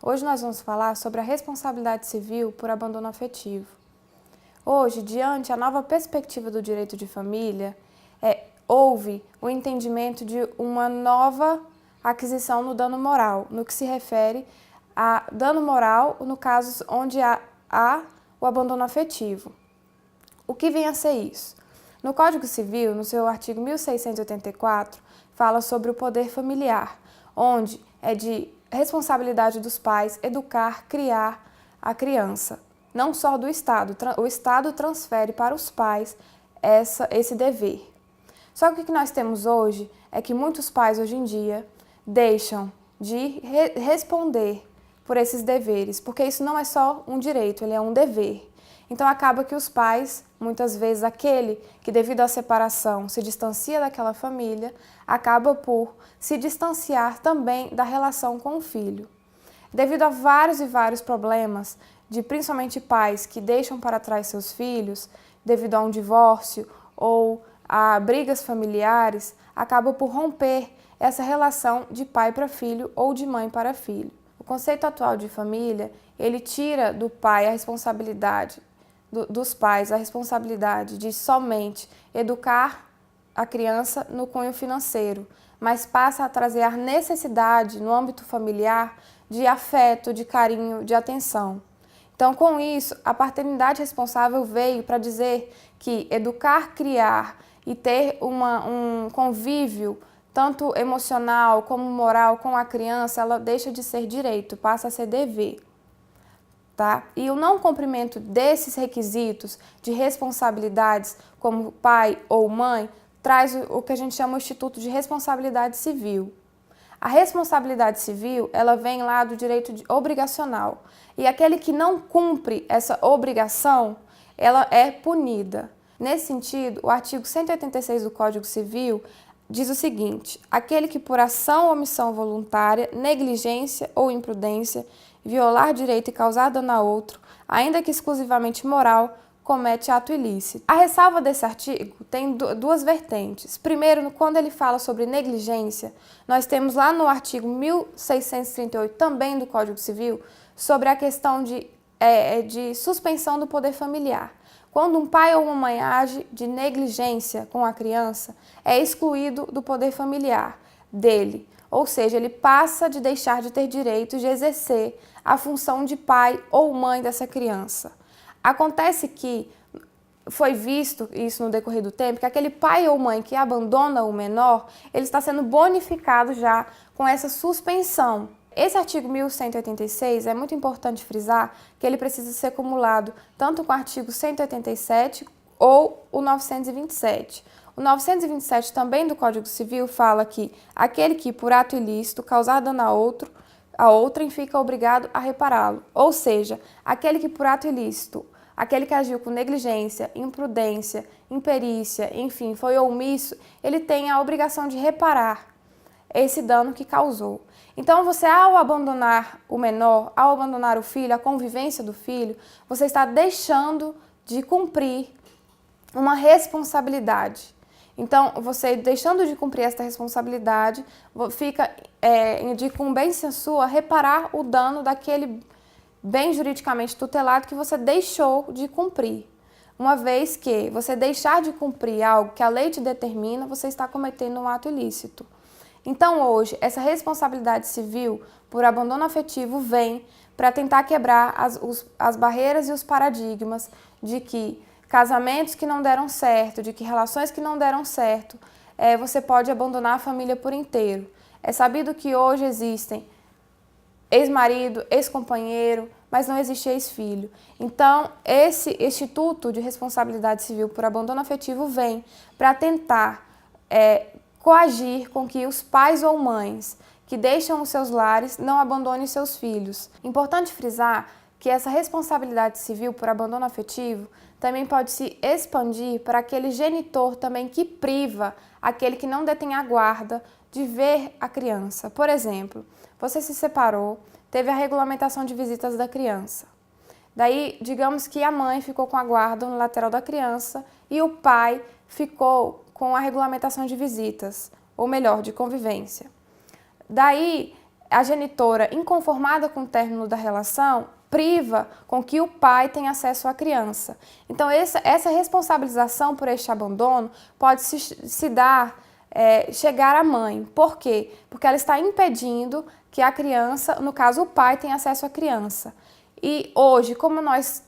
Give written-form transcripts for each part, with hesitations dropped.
Hoje nós vamos falar sobre a responsabilidade civil por abandono afetivo. Hoje, diante da nova perspectiva do direito de família, houve o entendimento de uma nova aquisição no dano moral, no que se refere a dano moral no caso onde há o abandono afetivo. O que vem a ser isso? No Código Civil, no seu artigo 1684, fala sobre o poder familiar, onde é de responsabilidade dos pais educar, criar a criança. Não só do Estado, o Estado transfere para os pais esse dever. Só que o que nós temos hoje é que muitos pais hoje em dia deixam de responder por esses deveres, porque isso não é só um direito, ele é um dever. Então acaba que os pais, muitas vezes aquele que devido à separação se distancia daquela família, acaba por se distanciar também da relação com o filho. Devido a vários e vários problemas, de principalmente pais que deixam para trás seus filhos, devido a um divórcio ou a brigas familiares, acaba por romper essa relação de pai para filho ou de mãe para filho. O conceito atual de família, ele tira do pai a responsabilidade, dos pais a responsabilidade de somente educar a criança no cunho financeiro, mas passa a trazer a necessidade no âmbito familiar de afeto, de carinho, de atenção. Então, com isso, a paternidade responsável veio para dizer que educar, criar e ter um convívio tanto emocional como moral com a criança, ela deixa de ser direito, passa a ser dever. Tá? E o não cumprimento desses requisitos de responsabilidades como pai ou mãe traz o que a gente chama o Instituto de Responsabilidade Civil. A responsabilidade civil, ela vem lá do direito obrigacional. E aquele que não cumpre essa obrigação, ela é punida. Nesse sentido, o artigo 186 do Código Civil diz o seguinte: aquele que por ação ou omissão voluntária, negligência ou imprudência, violar direito e causar dano a outro, ainda que exclusivamente moral, comete ato ilícito. A ressalva desse artigo tem duas vertentes. Primeiro, quando ele fala sobre negligência, nós temos lá no artigo 1638, também do Código Civil, sobre a questão de suspensão do poder familiar. Quando um pai ou uma mãe age de negligência com a criança, é excluído do poder familiar dele. Ou seja, ele passa de deixar de ter direito de exercer a função de pai ou mãe dessa criança. Acontece que foi visto isso no decorrer do tempo, que aquele pai ou mãe que abandona o menor, ele está sendo bonificado já com essa suspensão. Esse artigo 1186 é muito importante frisar que ele precisa ser acumulado tanto com o artigo 187 ou o 927. O 927 também do Código Civil fala que aquele que por ato ilícito causar dano a outrem fica obrigado a repará-lo. Ou seja, aquele que por ato ilícito, aquele que agiu com negligência, imprudência, imperícia, enfim, foi omisso, ele tem a obrigação de reparar esse dano que causou. Então, você, ao abandonar o menor, ao abandonar o filho, a convivência do filho, você está deixando de cumprir uma responsabilidade. Então, você deixando de cumprir essa responsabilidade, fica de incumbência sua reparar o dano daquele bem juridicamente tutelado que você deixou de cumprir. Uma vez que você deixar de cumprir algo que a lei te determina, você está cometendo um ato ilícito. Então, hoje, essa responsabilidade civil por abandono afetivo vem para tentar quebrar as barreiras e os paradigmas de que casamentos que não deram certo, de que relações que não deram certo, você pode abandonar a família por inteiro. É sabido que hoje existem ex-marido, ex-companheiro, mas não existe ex-filho. Então, esse Instituto de Responsabilidade Civil por Abandono Afetivo vem para tentar coagir com que os pais ou mães que deixam os seus lares não abandonem seus filhos. Importante frisar que essa responsabilidade civil por abandono afetivo também pode se expandir para aquele genitor também que priva aquele que não detém a guarda de ver a criança. Por exemplo, você se separou, teve a regulamentação de visitas da criança. Daí, digamos que a mãe ficou com a guarda no lateral da criança e o pai ficou com a regulamentação de visitas, ou melhor, de convivência. Daí, a genitora, inconformada com o término da relação, priva com que o pai tenha acesso à criança. Então, essa responsabilização por este abandono pode se dar, chegar à mãe. Por quê? Porque ela está impedindo que a criança, no caso o pai, tenha acesso à criança. E hoje, como nós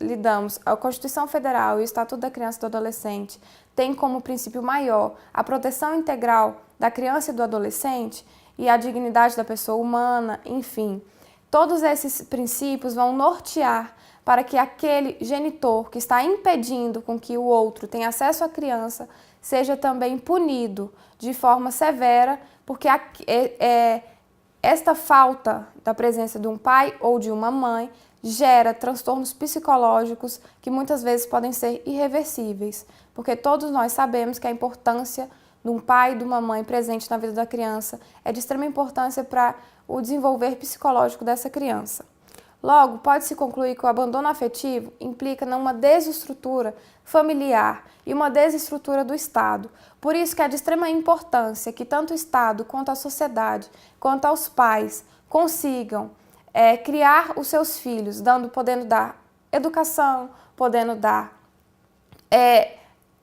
lidamos, a Constituição Federal e o Estatuto da Criança e do Adolescente tem como princípio maior a proteção integral da criança e do adolescente e a dignidade da pessoa humana, enfim. Todos esses princípios vão nortear para que aquele genitor que está impedindo com que o outro tenha acesso à criança seja também punido de forma severa, porque esta falta da presença de um pai ou de uma mãe gera transtornos psicológicos que muitas vezes podem ser irreversíveis, porque todos nós sabemos que a importância de um pai e de uma mãe presente na vida da criança é de extrema importância para o desenvolver psicológico dessa criança. Logo, pode-se concluir que o abandono afetivo implica numa desestrutura familiar e uma desestrutura do Estado. Por isso que é de extrema importância que tanto o Estado quanto a sociedade, quanto aos pais, consigam criar os seus filhos, podendo dar educação, podendo dar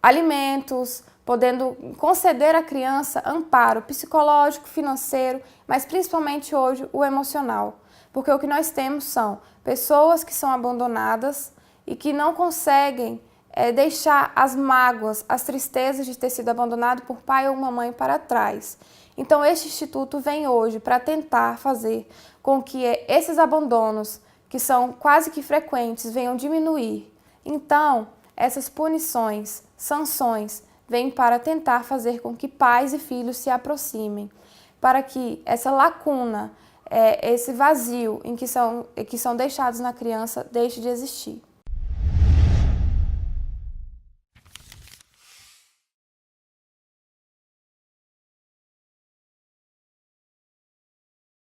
alimentos, podendo conceder à criança amparo psicológico, financeiro, mas principalmente hoje o emocional. Porque o que nós temos são pessoas que são abandonadas e que não conseguem deixar as mágoas, as tristezas de ter sido abandonado por pai ou uma mãe para trás. Então, este instituto vem hoje para tentar fazer com que esses abandonos, que são quase que frequentes, venham diminuir. Então, essas punições, sanções, vêm para tentar fazer com que pais e filhos se aproximem, para que essa lacuna, esse vazio que são deixados na criança deixe de existir.